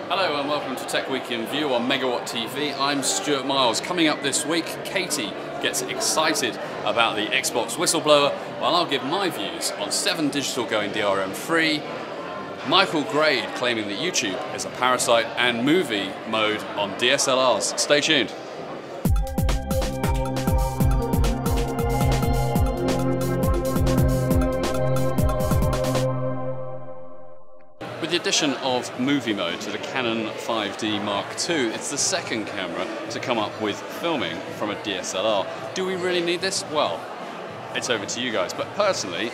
Hello and welcome to Tech Week in View on Megawhat TV. I'm Stuart Miles. Coming up this week, Katie gets excited about the Xbox whistleblower, while I'll give my views on 7 Digital going DRM free, Michael Grade claiming that YouTube is a parasite, and movie mode on DSLRs. Stay tuned. With the addition of movie mode to the Canon 5D Mark II, it's the second camera to come up with filming from a DSLR. Do we really need this? Well, it's over to you guys. But personally,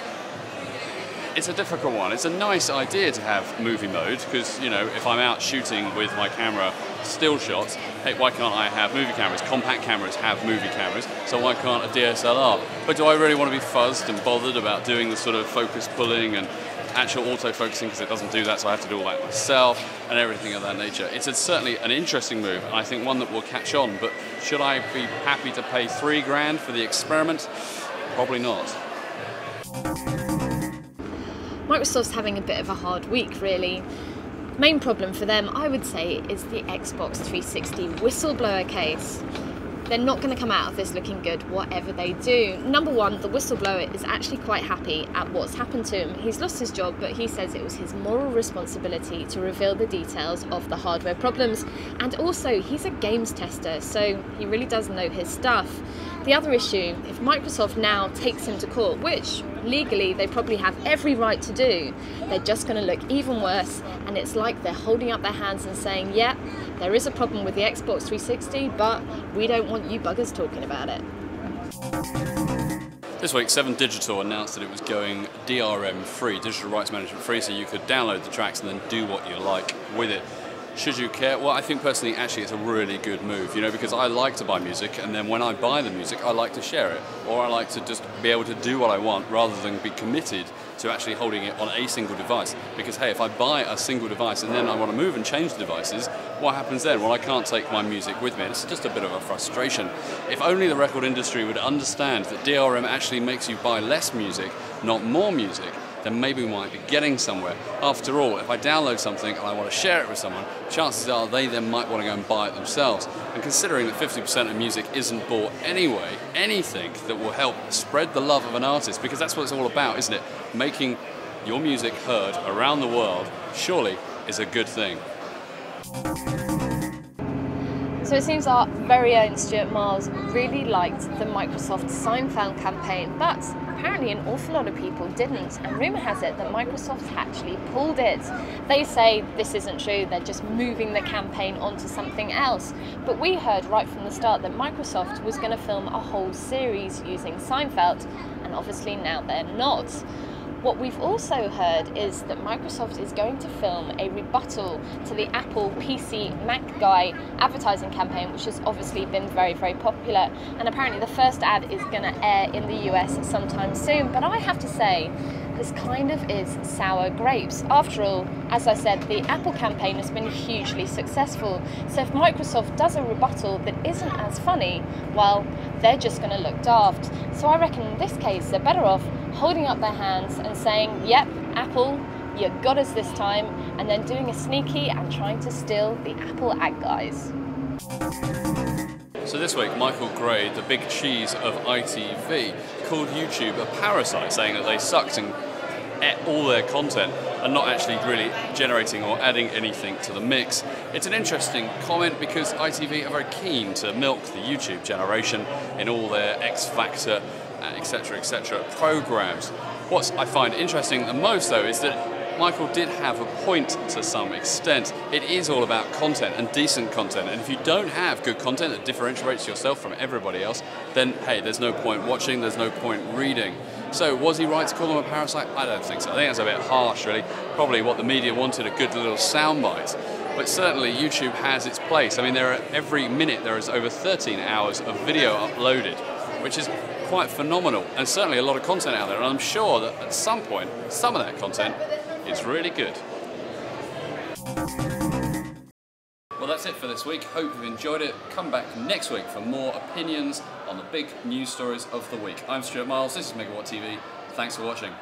it's a difficult one. It's a nice idea to have movie mode because, you know, if I'm out shooting with my camera still shots, hey, why can't I have movie cameras? Compact cameras have movie cameras, so why can't a DSLR? But do I really want to be fuzzed and bothered about doing the sort of focus pulling and actual autofocusing, because it doesn't do that, so I have to do all that myself and everything of that nature. It's certainly an interesting move, and I think one that will catch on, but should I be happy to pay $3 grand for the experiment? Probably not. Microsoft's having a bit of a hard week, really. Main problem for them, I would say, is the Xbox 360 whistleblower case. They're not going to come out of this looking good, whatever they do. Number one, the whistleblower is actually quite happy at what's happened to him. He's lost his job, but he says it was his moral responsibility to reveal the details of the hardware problems. And also, he's a games tester, so he really does know his stuff. The other issue, if Microsoft now takes him to court, which legally they probably have every right to do, they're just going to look even worse, and it's like they're holding up their hands and saying, yeah, there is a problem with the Xbox 360, but we don't want you buggers talking about it. This week, 7 Digital announced that it was going DRM free, digital rights management free, so you could download the tracks and then do what you like with it. Should you care? Well, I think personally, actually, it's a really good move, you know, because I like to buy music, and then when I buy the music, I like to share it, or I like to just be able to do what I want rather than be committed to actually holding it on a single device. Because, hey, if I buy a single device and then I want to move and change the devices, what happens then? Well, I can't take my music with me. It's just a bit of a frustration. If only the record industry would understand that DRM actually makes you buy less music, not more music, then maybe we might be getting somewhere. After all, if I download something and I want to share it with someone, chances are they then might want to go and buy it themselves. And considering that 50% of music isn't bought anyway, anything that will help spread the love of an artist, because that's what it's all about, isn't it? Making your music heard around the world surely is a good thing. So it seems our very own Stuart Miles really liked the Microsoft Seinfeld campaign, but apparently an awful lot of people didn't, and rumour has it that Microsoft actually pulled it. They say this isn't true, they're just moving the campaign onto something else. But we heard right from the start that Microsoft was going to film a whole series using Seinfeld, and obviously now they're not. What we've also heard is that Microsoft is going to film a rebuttal to the Apple PC Mac Guy advertising campaign, which has obviously been very, very popular. And apparently the first ad is going to air in the US sometime soon. But I have to say, this kind of is sour grapes. After all, as I said, the Apple campaign has been hugely successful. So if Microsoft does a rebuttal that isn't as funny, well, they're just going to look daft. So I reckon in this case, they're better off holding up their hands and saying, yep, Apple, you got us this time, and then doing a sneaky and trying to steal the Apple ad guys. So this week, Michael Grade, the big cheese of ITV, called YouTube a parasite, saying that they sucked and ate all their content and not actually really generating or adding anything to the mix. It's an interesting comment because ITV are very keen to milk the YouTube generation in all their X Factor, etc. programs. What I find interesting the most, though, is that Michael did have a point to some extent. It is all about content and decent content, and if you don't have good content that differentiates yourself from everybody else, then hey, there's no point watching, there's no point reading. So was he right to call them a parasite? I don't think so. I think that's a bit harsh, really. Probably what the media wanted, a good little soundbite. But certainly YouTube has its place. I mean, every minute there is over 13 hours of video uploaded, which is quite phenomenal, and certainly a lot of content out there, and I'm sure that at some point, some of that content is really good. Well, that's it for this week. Hope you've enjoyed it. Come back next week for more opinions on the big news stories of the week. I'm Stuart Miles, this is Megawhat TV. Thanks for watching.